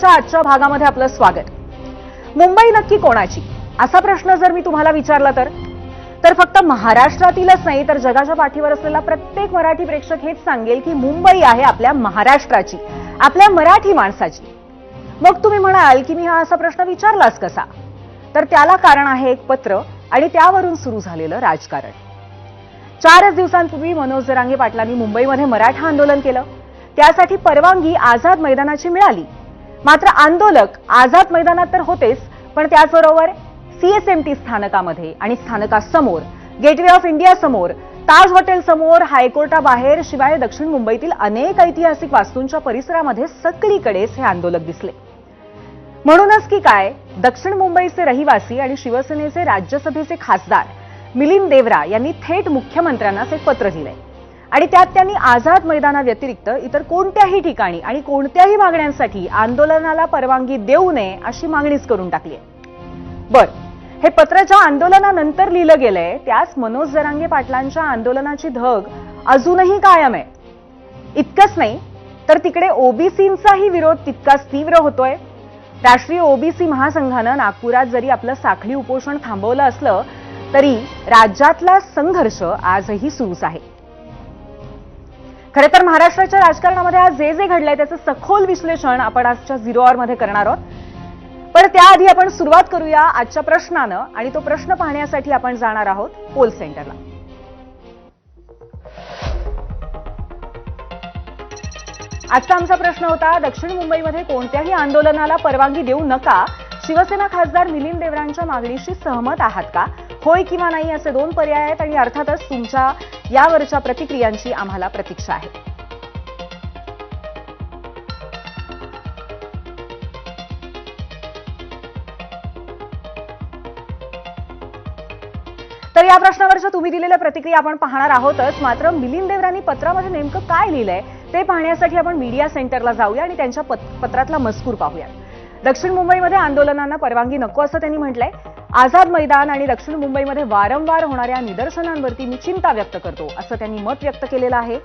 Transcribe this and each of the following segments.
समाचाराच्या आजच्या भागामध्ये आपलं स्वागत। मुंबई नक्की कोणाची असा प्रश्न जर मी तुम्हाला विचारला तर फक्त महाराष्ट्रातीलच नाही तर जगाच्या पाठीवर असलेला प्रत्येक मराठी प्रेक्षक हेच सांगेल की मुंबई आहे आपल्या महाराष्ट्राची, आपल्या मराठी माणसाची। मग तुम्ही म्हणाल की मी हा असा प्रश्न विचारलाच कसा, तर त्याला कारण आहे एक पत्र आणि त्यावरून सुरू झालेलं राजकारण। 4 दिवसांपूर्वी मनोज जरांगे पाटलांनी मुंबईमध्ये मराठा आंदोलन केलं। त्यासाठी परवानगी आझाद मैदानाची मिळाली। मात्र आंदोलक आझाद मैदानात तर होतेच, पण त्याचबरोबर सीएसएमटी स्थानकामध्ये आणि स्थानकासमोर, गेटवे ऑफ इंडिया समोर, ताज हॉटेल समोर, हायकोर्टाबाहेर, शिवाय दक्षिण मुंबईतील अनेक ऐतिहासिक वास्तूंच्या परिसरामध्ये सगळीकडेच हे आंदोलक दिसले। म्हणूनच की काय, दक्षिण मुंबईचे रहिवासी आणि शिवसेनेचे राज्यसभेचे खासदार मिलिंद देवरा यांनी थेट मुख्यमंत्र्यांनाच एक पत्र दिलंय आणि त्यात त्यांनी आझाद मैदानाव्यतिरिक्त इतर कोणत्याही ठिकाणी आणि कोणत्याही मागण्यांसाठी आंदोलनाला परवानगी देऊ नये अशी मागणीच करून टाकली आहे। बरं, हे पत्र ज्या आंदोलनानंतर लिहिलं गेलंय त्यास मनोज जरांगे पाटलांच्या आंदोलनाची धग अजूनही कायम आहे। इतकंच नाही तर तिकडे ओबीसींचाही विरोध तितकाच तीव्र होतोय। राष्ट्रीय ओबीसी महासंघानं नागपुरात जरी आपलं साखळी उपोषण थांबवलं असलं तरी राज्यातला संघर्ष आजही सुरूच आहे। खरं तर महाराष्ट्राच्या राजकारणामध्ये आज जे जे घडलंय त्याचं सखोल विश्लेषण आपण आजच्या झिरो आवर मध्ये करणार आहोत। पण त्याआधी आपण सुरुवात करूया आजच्या प्रश्नानं, आणि तो प्रश्न पाहण्यासाठी आपण जाणार आहोत पोल सेंटरला। आजचा आमचा प्रश्न होता, दक्षिण मुंबईमध्ये कोणत्याही आंदोलनाला परवानगी देऊ नका, शिवसेना खासदार मिलिंद देवरांच्या मागणीशी सहमत आहात का? होय किंवा नाही असे 2 पर्याय आहेत आणि अर्थातच तुमच्या यावरच्या प्रतिक्रियांची आम्हाला प्रतीक्षा आहे। तर या प्रश्नावरच्या तुम्ही दिलेल्या प्रतिक्रिया आपण पाहणार आहोतच, मात्र मिलिंद देवरांनी पत्रामध्ये नेमकं काय लिहिलंय ते पाहण्यासाठी आपण मीडिया सेंटरला जाऊया आणि त्यांच्या पत्रातला मजकूर पाहूया। दक्षिण मुंबईमध्ये आंदोलनांना परवानगी नको असं त्यांनी म्हटलंय। आझाद मैदान आणि दक्षिण मुंबईमध्ये वारंवार होणाऱ्या निदर्शनांवरती मी चिंता व्यक्त करतो असं त्यांनी मत व्यक्त केलेलं आहे।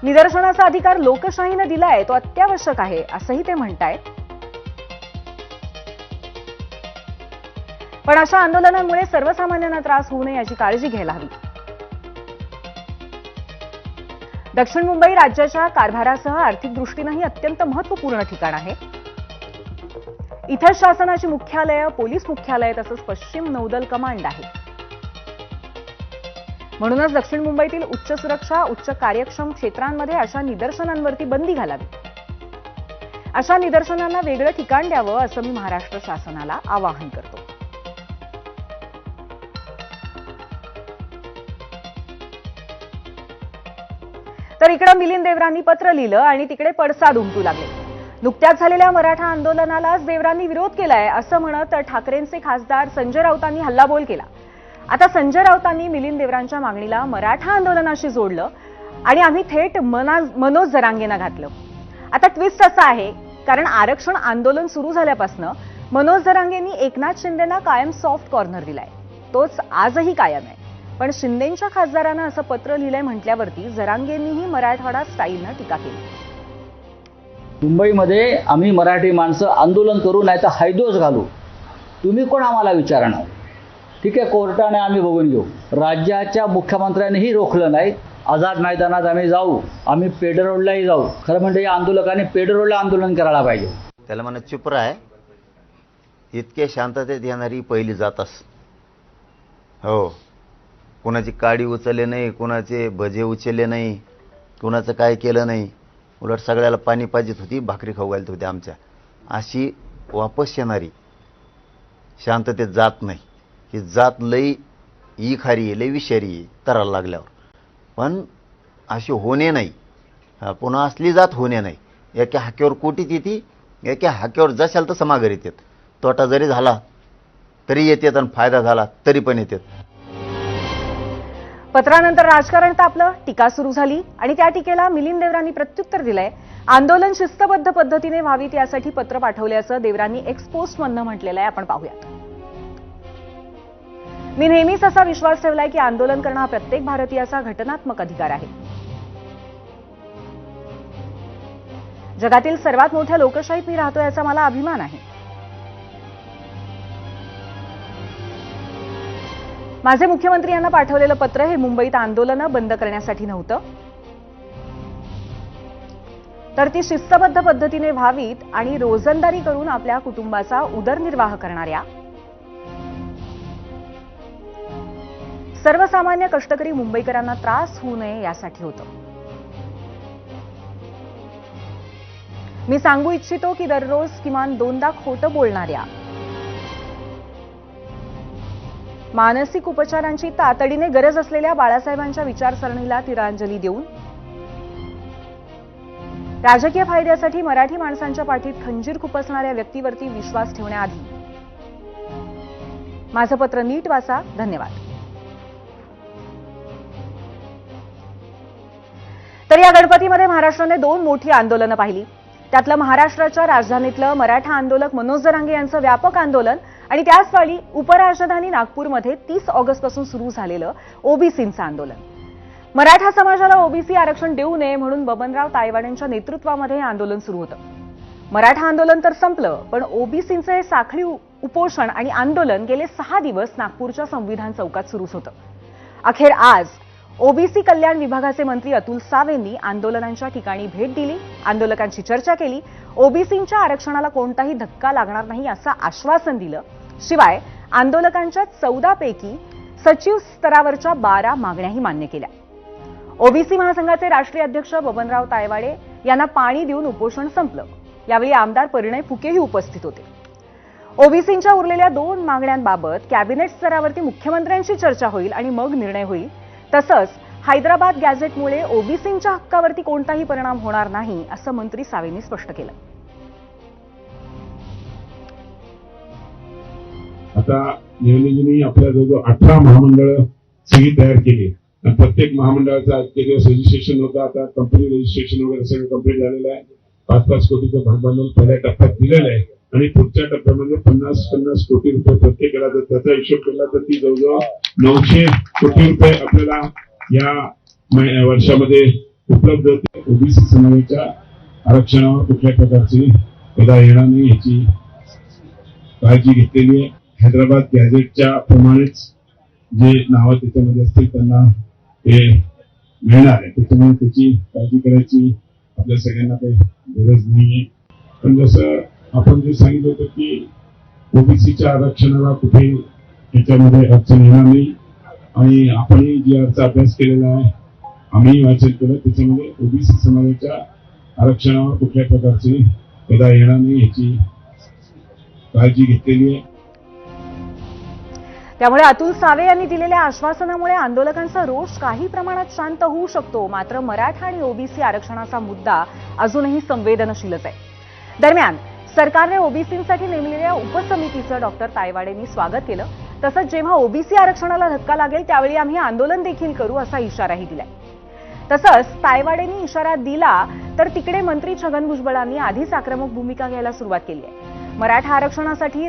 निदर्शनाचा अधिकार लोकशाहीनं दिलाय, तो अत्यावश्यक आहे असंही ते म्हणतायत। पण अशा आंदोलनांमुळे सर्वसामान्यांना त्रास होऊ नये याची काळजी घ्यायला हवी। दक्षिण मुंबई राज्याच्या कारभारासह आर्थिक दृष्टीनंही अत्यंत महत्त्वपूर्ण ठिकाण आहे। इथं शासनाची मुख्यालय, पोलीस मुख्यालय तसंच पश्चिम नौदल कमांड आहे। म्हणूनच दक्षिण मुंबईतील उच्च सुरक्षा, उच्च कार्यक्षम क्षेत्रांमध्ये अशा निदर्शनांवरती बंदी घालावी। अशा निदर्शनांना वेगळं ठिकाण द्यावं असं मी महाराष्ट्र शासनाला आवाहन करतो। तर इकडे मिलिंद देवरांनी पत्र लिहिलं आणि तिकडे पडसाद उमटू लागले। नुकत्याच झालेल्या मराठा आंदोलनालाच देवरांनी विरोध केलाय असं म्हणत ठाकरेंचे खासदार संजय राऊतांनी हल्लाबोल केला। आता संजय राऊतांनी मिलिंद देवरांच्या मागणीला मराठा आंदोलनाशी जोडलं आणि आम्ही थेट मनोज जरांगेंना घातलं। आता ट्विस्ट असा आहे, कारण आरक्षण आंदोलन सुरू झाल्यापासून मनोज जरांगेंनी एकनाथ शिंदेंना कायम सॉफ्ट कॉर्नर दिलाय, तोच आजही कायम आहे। पण शिंदेंच्या खासदारांना असं पत्र लिहिलंय म्हटल्यावरती जरांगेंनीही मराठवाडा स्टाईलनं टीका केली। मुंबईमध्ये आम्ही मराठी माणसं आंदोलन करू नाही तर हायदोस घालू, तुम्ही कोण आम्हाला विचारणार? ठीक आहे, कोर्टाने आम्ही बघून घेऊ। राज्याच्या मुख्यमंत्र्यांनीही रोखलं नाही। आझाद मैदानात आम्ही जाऊ, आम्ही पेड रोडलाही जाऊ। खरं म्हणजे या आंदोलकांनी पेड रोडला आंदोलन करायला पाहिजे। त्याला म्हणा चुप राहा, इतके शांततेत येणारी पहिली जातच। हो, कोणाची काडी उचलले नाही, कोणाचे भजे उचलले नाही, कोणाचं काय केलं नाही, उलट सगळ्याला पाणी पाजित होती, भाकरी खाऊ घालत होती आमच्या। अशी वापस येणारी शांततेत जात नाही। ही जात लई ई खारी आहे, लई विषारी आहे तराला लागल्यावर, पण अशी होणे नाही। पुन्हा असली जात होणे नाही। एका हाक्यावर कोटीत येते, एका हाक्यावर जशाल तसं माघार येतात। तोटा जरी झाला तरी येतात आणि फायदा झाला तरी पण येतात। पत्रानंतर राजकारण तापलं, टीका सुरू झाली आणि त्या टीकेला मिलिंद देवरांनी प्रत्युत्तर दिलंय। आंदोलन शिस्तबद्ध पद्धतीने व्हावीत यासाठी पत्र पाठवल्याचं देवरांनी एक्सपोस्टमधनं म्हटलेलं आहे, आपण पाहूयात। मी नेहमीच असा विश्वास ठेवलाय की आंदोलन करणं हा प्रत्येक भारतीयाचा घटनात्मक अधिकार आहे। जगातील सर्वात मोठ्या लोकशाहीत मी राहतो याचा मला अभिमान आहे. माझे मुख्यमंत्री यांना पाठवलेलं पत्र हे मुंबईत आंदोलनं बंद करण्यासाठी नव्हतं, तर ती शिस्तबद्ध पद्धतीने व्हावीत आणि रोजंदारी करून आपल्या कुटुंबाचा उदरनिर्वाह करणाऱ्या सर्वसामान्य कष्टकरी मुंबईकरांना त्रास होऊ नये यासाठी होतं. मी सांगू इच्छितो की दररोज किमान 2दा खोटं बोलणाऱ्या, मानसिक उपचारांची तातडीने गरज असलेल्या बाळासाहेबांच्या विचारसरणीला तिरांजली देऊन राजकीय फायद्यासाठी मराठी माणसांच्या पाठीत खंजीर खुपसणाऱ्या व्यक्तीवरती विश्वास ठेवण्याआधी माझं पत्र नीट वाचा. धन्यवाद. तर या गणपतीमध्ये महाराष्ट्राने 2 मोठी आंदोलनं पाहिली. त्यातलं महाराष्ट्राच्या राजधानीतलं मराठा आंदोलक मनोज जरांगे यांचं व्यापक आंदोलन आणि त्याच वेळी उपराजधानी नागपूरमध्ये 30 ऑगस्टपासून सुरू झालेलं ओबीसींचं आंदोलन. मराठा समाजाला ओबीसी आरक्षण देऊ नये म्हणून बबनराव तायवाडेंच्या नेतृत्वामध्ये हे आंदोलन सुरू होतं. मराठा आंदोलन तर संपलं, पण ओबीसींचं हे साखळी उपोषण आणि आंदोलन गेले 6 दिवस नागपूरच्या संविधान चौकात सुरूच होतं. अखेर आज ओबीसी कल्याण विभागाचे मंत्री अतुल सावेंनी आंदोलनांच्या ठिकाणी भेट दिली, आंदोलकांची चर्चा केली, ओबीसींच्या आरक्षणाला कोणताही धक्का लागणार नाही असं आश्वासन दिलं. शिवाय आंदोलकांच्या 14 पैकी सचिव स्तरावरच्या 12 मागण्याही मान्य केल्या. ओबीसी महासंघाचे राष्ट्रीय अध्यक्ष बबनराव तायवाडे यांना पाणी देऊन उपोषण संपलं. यावेळी आमदार परिणय फुकेही उपस्थित होते. ओबीसींच्या उरलेल्या 2 मागण्यांबाबत कॅबिनेट स्तरावरती मुख्यमंत्र्यांशी चर्चा होईल आणि मग निर्णय होईल. तसंच हैदराबाद गॅझेटमुळे ओबीसींच्या हक्कावरती कोणताही परिणाम होणार नाही असं मंत्री सावेंनी स्पष्ट केलं. आता निवडणुकीने आपल्या जवळ 18 महामंडळ सगळी तयार केली. प्रत्येक महामंडळाचं आजचे दिवस रजिस्ट्रेशन होतं. आता कंपनी रजिस्ट्रेशन वगैरे सगळं कंप्लीट झालेलं आहे. 5-5 कोटीचं भागभांडवल पहिल्या टप्प्यात दिलेलं आहे आणि पुढच्या टप्प्यामध्ये 50-50 कोटी रुपये प्रत्येकाला जर त्याचा हिशोब केला तर ती जवळजवळ 900 कोटी रुपये आपल्याला या वर्षामध्ये उपलब्ध होते. ओबीसी समाजाच्या आरक्षणावर कुठल्या प्रकारची गदा येणार नाही याची काळजी घेतलेली आहे. हैदराबाद गॅझेटच्या प्रमाणेच जे नावं त्याच्यामध्ये असतील त्यांना ते मिळणार आहे. त्याच्यामुळे त्याची काळजी करायची आपल्या सगळ्यांना काही गरज नाहीये. पण जसं आपण जे सांगितलं होतं की ओबीसीच्या आरक्षणाला कुठे त्याच्यामध्ये अडचण येणार नाही आणि आपणही जी अर्ज अभ्यास केलेला आहे, आम्ही वाचन केलं, त्याच्यामध्ये ओबीसी समाजाच्या आरक्षणावर कुठल्या प्रकारची गदा येणार नाही याची काळजी घेतलेली आहे. त्यामुळे अतुल सावे यांनी दिलेल्या आश्वासनामुळे आंदोलकांचा रोष काही प्रमाणात शांत होऊ शकतो. मात्र मराठा आणि ओबीसी आरक्षणाचा मुद्दा अजूनही संवेदनशीलच आहे. दरम्यान सरकारने ओबीसींसाठी नेमलेल्या उपसमितीचं डॉक्टर तायवाडेंनी स्वागत केलं. तसंच जेव्हा ओबीसी आरक्षणाला धक्का लागेल त्यावेळी आम्ही आंदोलन देखील करू असा इशाराही दिलाय. तसंच तायवाडेंनी इशारा दिला तर तिकडे मंत्री छगन भुजबळांनी आधीच आक्रमक भूमिका घ्यायला सुरुवात केली आहे. मराठा आरक्षणासाठी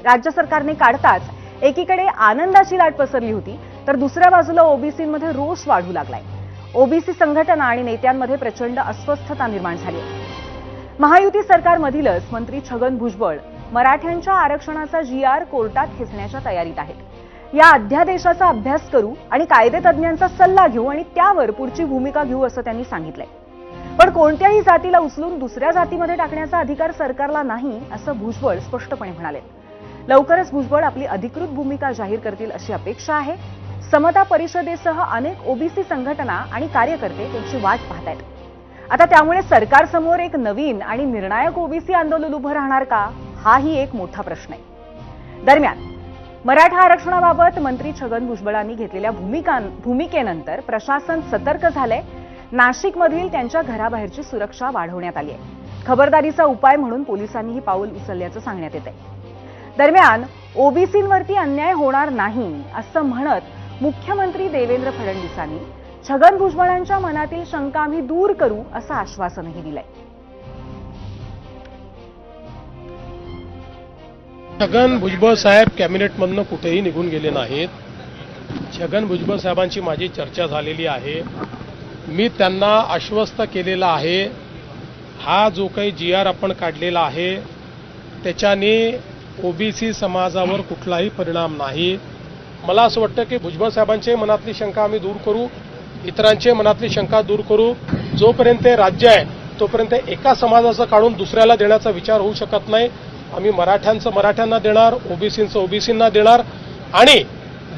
राज्य सरकारने काढताच एकीकडे आनंदाची लाट पसरली होती, तर दुसऱ्या बाजूला ओबीसींमध्ये रोष वाढू लागलाय. ओबीसी संघटना आणि नेत्यांमध्ये प्रचंड अस्वस्थता निर्माण झाली आहे. महायुती सरकारमधीलच मंत्री छगन भुजबळ मराठ्यांच्या आरक्षणाचा GR कोर्टात खेचण्याच्या तयारीत आहेत. या अध्यादेशाचा अभ्यास करू आणि कायदेतज्ञांचा सल्ला घेऊ आणि त्यावर पुढची भूमिका घेऊ असं त्यांनी सांगितलंय. पण कोणत्याही जातीला उचलून दुसऱ्या जातीमध्ये टाकण्याचा अधिकार सरकारला नाही असं भुजबळ स्पष्टपणे म्हणाले. लवकरच भुजबळ आपली अधिकृत भूमिका जाहीर करतील अशी अपेक्षा आहे. समता परिषदेसह अनेक ओबीसी संघटना आणि कार्यकर्ते त्यांची वाट पाहतायत. आता त्यामुळे सरकारसमोर एक नवीन आणि निर्णायक ओबीसी आंदोलन उभं राहणार का, हाही एक मोठा प्रश्न आहे. दरम्यान मराठा आरक्षणाबाबत मंत्री छगन भुजबळांनी घेतलेल्या भूमिकेनंतर प्रशासन सतर्क झालंय. नाशिकमधील त्यांच्या घराबाहेरची सुरक्षा वाढवण्यात आली आहे. खबरदारीचा उपाय म्हणून पोलिसांनी ही पाऊल उचलल्याचं सांगण्यात येत आहे. दरम्यान ओबीसींवरती अन्याय होणार नाही असं म्हणत मुख्यमंत्री देवेंद्र फडणवीसांनी छगन भुजबळांच्या मनातील शंका आम्ही दूर करू असं आश्वासनही दिलंय. छगन भुजबळ साहेब कॅबिनेटमधनं कुठेही निघून गेले नाहीत. छगन भुजबळ साहेबांची माझी चर्चा झालेली आहे. मी त्यांना आश्वस्त केलेला आहे, हा जो काही GR आपण काढलेला आहे त्याच्याने ओबीसी समाजावर कुठलाही परिणाम नाही. मला असं वाटतं की भुजबळ साहेबांचे मनातली शंका आम्ही दूर करू, इतरांचे मनातली शंका दूर करू. जोपर्यंत हे राज्य आहे तोपर्यंत एका समाजाचं काढून दुसऱ्याला देण्याचा विचार होऊ शकत नाही. आम्ही मराठ्यांचं मराठ्यांना देणार, ओबीसींचं ओबीसींना देणार आणि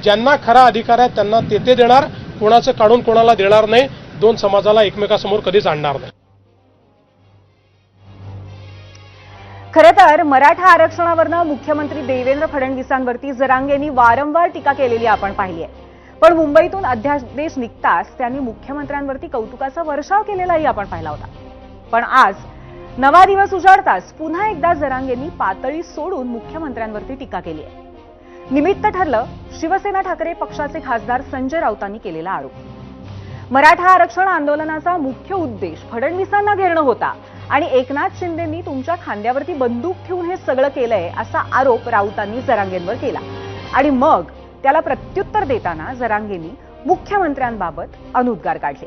ज्यांना खरा अधिकार आहे त्यांना ते देणार. कोणाचं काढून कोणाला देणार नाही. दोन समाजाला एकमेकासमोर कधीच आणणार नाही. खरं तर मराठा आरक्षणावरनं मुख्यमंत्री देवेंद्र फडणवीसांवरती जरांगेंनी वारंवार टीका केलेली आपण पाहिली आहे. पण मुंबईतून अध्यादेश निघताच त्यांनी मुख्यमंत्र्यांवरती कौतुकाचा वर्षाव केलेलाही आपण पाहिला होता. पण आज नवा दिवस उजाडताच पुन्हा एकदा जरांगेंनी पातळी सोडून मुख्यमंत्र्यांवरती टीका केली आहे. निमित्त ठरलं शिवसेना ठाकरे पक्षाचे खासदार संजय राऊतांनी केलेला आरोप. मराठा आरक्षण आंदोलनाचा मुख्य उद्देश फडणवीसांना घेरणं होता आणि एकनाथ शिंदेंनी तुमच्या खांद्यावरती बंदूक ठेवून हे सगळं केलंय असा आरोप राऊतांनी जरांगेंवर केला. आणि मग त्याला प्रत्युत्तर देताना जरांगेंनी मुख्यमंत्र्यांबाबत अनुद्गार काढले.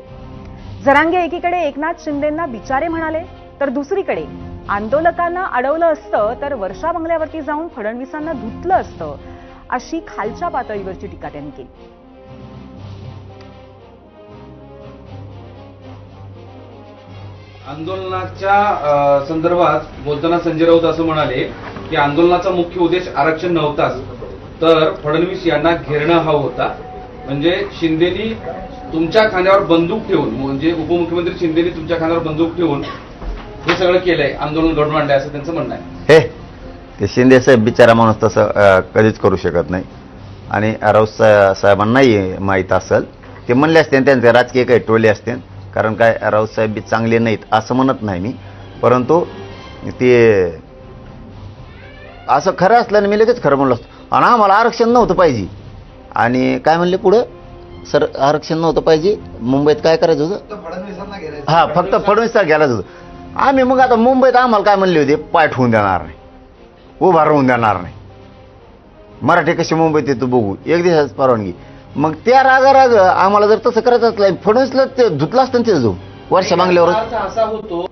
जरांगे एकीकडे एकनाथ शिंदेंना बिचारे म्हणाले तर दुसरीकडे आंदोलकांना अडवलं असतं तर वर्षा बंगल्यावरती जाऊन फडणवीसांना धुतलं असतं अशी खालच्या पातळीवरची टीका त्यांनी केली. आंदोलनाच्या संदर्भात बोलताना संजय राऊत असं म्हणाले की आंदोलनाचा मुख्य उद्देश आरक्षण नव्हताच, तर फडणवीस यांना घेरणं हा होता. म्हणजे शिंदेनी तुमच्या खांद्यावर बंदूक ठेवून, म्हणजे उपमुख्यमंत्री शिंदेनी तुमच्या खांद्यावर बंदूक ठेवून हे सगळं केलंय, आंदोलन घडवून आणलंय असं त्यांचं म्हणणं आहे. हे ते शिंदे साहेब बिचारा माणूस तसं कधीच करू शकत नाही. आणि राऊत साहेबांनाही माहीत असेल, ते म्हणले असते त्यांचे राजकीय काही टोले असते. कारण काय राऊत साहेब बी चांगले नाहीत असं म्हणत नाही मी, परंतु ते असं खरं असल्याने मी लगेच खरं म्हणलं असतं. आणि आम्हाला आरक्षण नव्हतं पाहिजे. आणि काय म्हणले पुढं, सर आरक्षण नव्हतं पाहिजे, मुंबईत काय करायचं होतं, हा फक्त फडणवीसला घ्यायलाच होतं. आम्ही मग आता मुंबईत आम्हाला काय म्हणले होते, पाय ठेवून देणार नाही, उभा राहून देणार नाही, मराठी कशी मुंबईत येतो बघू, एक दिवसाच परवानगी. मग त्या राग आम्हाला जर तसं करायचं असलं फडणवीसला ते धुतलं असतं ते जो वर्षा बांगल्यावर अर्थ असा होतो